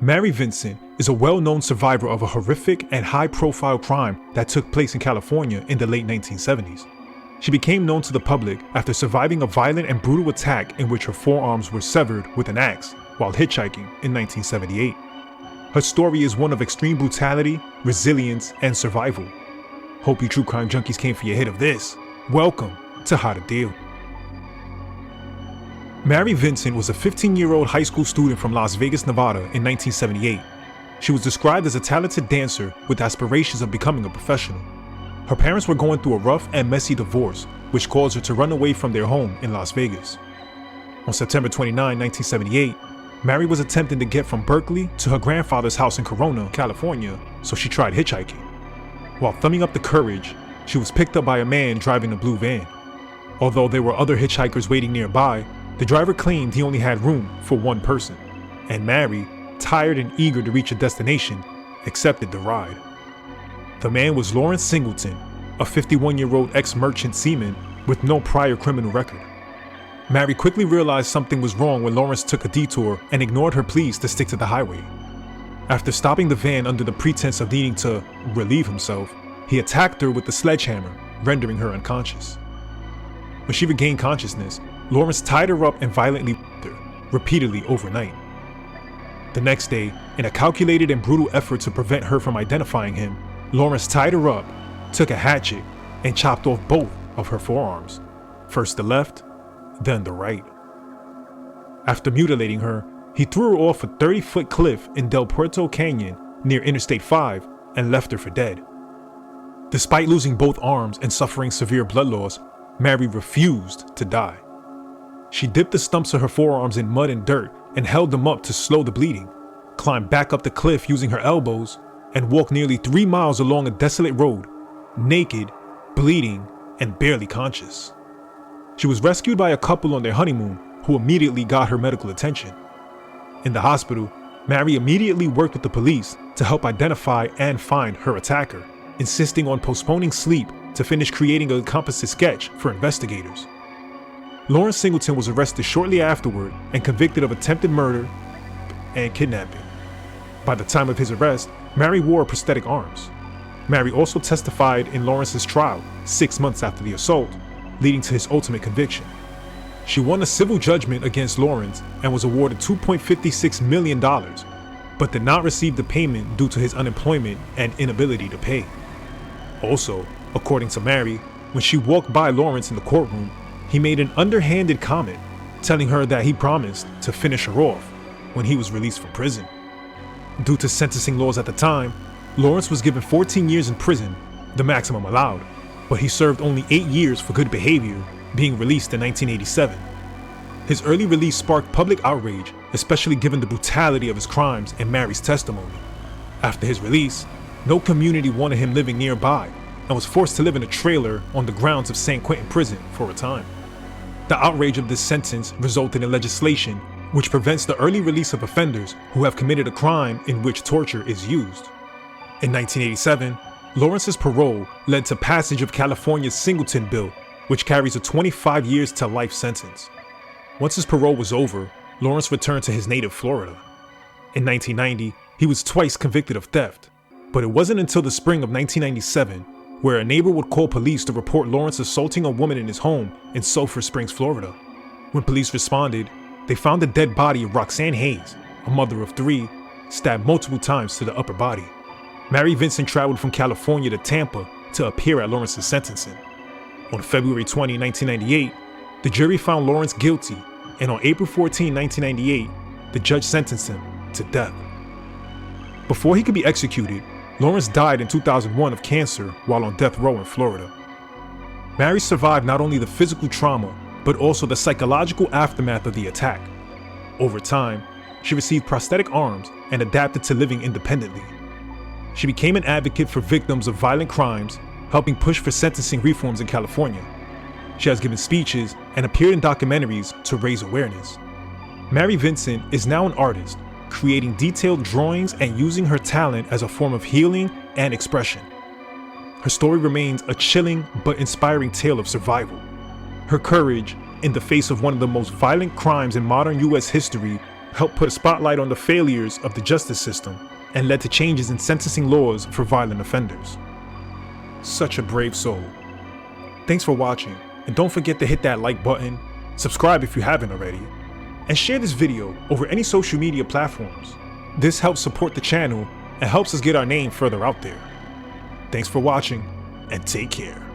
Mary Vincent is a well-known survivor of a horrific and high-profile crime that took place in California in the late 1970s. She became known to the public after surviving a violent and brutal attack in which her forearms were severed with an axe while hitchhiking in 1978. Her story is one of extreme brutality, resilience, and survival. Hope you true crime junkies came for your hit of this. Welcome to How to Deal. Mary Vincent was a 15-year-old high school student from Las Vegas, Nevada in 1978. She was described as a talented dancer with aspirations of becoming a professional. Her parents were going through a rough and messy divorce, which caused her to run away from their home in Las Vegas. On September 29, 1978, Mary was attempting to get from Berkeley to her grandfather's house in Corona, California, so she tried hitchhiking. While thumbing up the courage, she was picked up by a man driving a blue van. Although there were other hitchhikers waiting nearby, the driver claimed he only had room for one person, and Mary, tired and eager to reach a destination, accepted the ride. The man was Lawrence Singleton, a 51-year-old ex-merchant seaman with no prior criminal record. Mary quickly realized something was wrong when Lawrence took a detour and ignored her pleas to stick to the highway. After stopping the van under the pretense of needing to relieve himself, he attacked her with the sledgehammer, rendering her unconscious. When she regained consciousness, Lawrence tied her up and violently beat her, repeatedly overnight. The next day, in a calculated and brutal effort to prevent her from identifying him, Lawrence tied her up, took a hatchet, and chopped off both of her forearms, first the left, then the right. After mutilating her, he threw her off a 30-foot cliff in Del Puerto Canyon near Interstate 5 and left her for dead. Despite losing both arms and suffering severe blood loss, Mary refused to die. She dipped the stumps of her forearms in mud and dirt and held them up to slow the bleeding, climbed back up the cliff using her elbows, and walked nearly 3 miles along a desolate road, naked, bleeding, and barely conscious. She was rescued by a couple on their honeymoon who immediately got her medical attention. In the hospital, Mary immediately worked with the police to help identify and find her attacker, insisting on postponing sleep to finish creating a composite sketch for investigators. Lawrence Singleton was arrested shortly afterward and convicted of attempted murder and kidnapping. By the time of his arrest, Mary wore prosthetic arms. Mary also testified in Lawrence's trial 6 months after the assault, leading to his ultimate conviction. She won a civil judgment against Lawrence and was awarded $2.56 million, but did not receive the payment due to his unemployment and inability to pay. Also, according to Mary, when she walked by Lawrence in the courtroom, he made an underhanded comment, telling her that he promised to finish her off when he was released from prison. Due to sentencing laws at the time, Lawrence was given 14 years in prison, the maximum allowed, but he served only 8 years for good behavior, being released in 1987. His early release sparked public outrage, especially given the brutality of his crimes and Mary's testimony. After his release, no community wanted him living nearby and was forced to live in a trailer on the grounds of San Quentin prison for a time. The outrage of this sentence resulted in legislation which prevents the early release of offenders who have committed a crime in which torture is used. In 1987, Lawrence's parole led to passage of California's Singleton Bill, which carries a 25 years to life sentence. Once his parole was over, Lawrence returned to his native Florida. In 1990, he was twice convicted of theft, but it wasn't until the spring of 1997 where a neighbor would call police to report Lawrence assaulting a woman in his home in Sulphur Springs, Florida. When police responded, they found the dead body of Roxanne Hayes, a mother of 3, stabbed multiple times to the upper body. Mary Vincent traveled from California to Tampa to appear at Lawrence's sentencing. On February 20, 1998, the jury found Lawrence guilty, and on April 14, 1998, the judge sentenced him to death. Before he could be executed, Lawrence died in 2001 of cancer while on death row in Florida. Mary survived not only the physical trauma, but also the psychological aftermath of the attack. Over time, she received prosthetic arms and adapted to living independently. She became an advocate for victims of violent crimes, helping push for sentencing reforms in California. She has given speeches and appeared in documentaries to raise awareness. Mary Vincent is now an artist, creating detailed drawings and using her talent as a form of healing and expression. Her story remains a chilling but inspiring tale of survival. Her courage, in the face of one of the most violent crimes in modern U.S. history, helped put a spotlight on the failures of the justice system, and led to changes in sentencing laws for violent offenders. Such a brave soul. Thanks for watching, and don't forget to hit that like button, subscribe if you haven't already, and share this video over any social media platforms. This helps support the channel and helps us get our name further out there. Thanks for watching, and take care.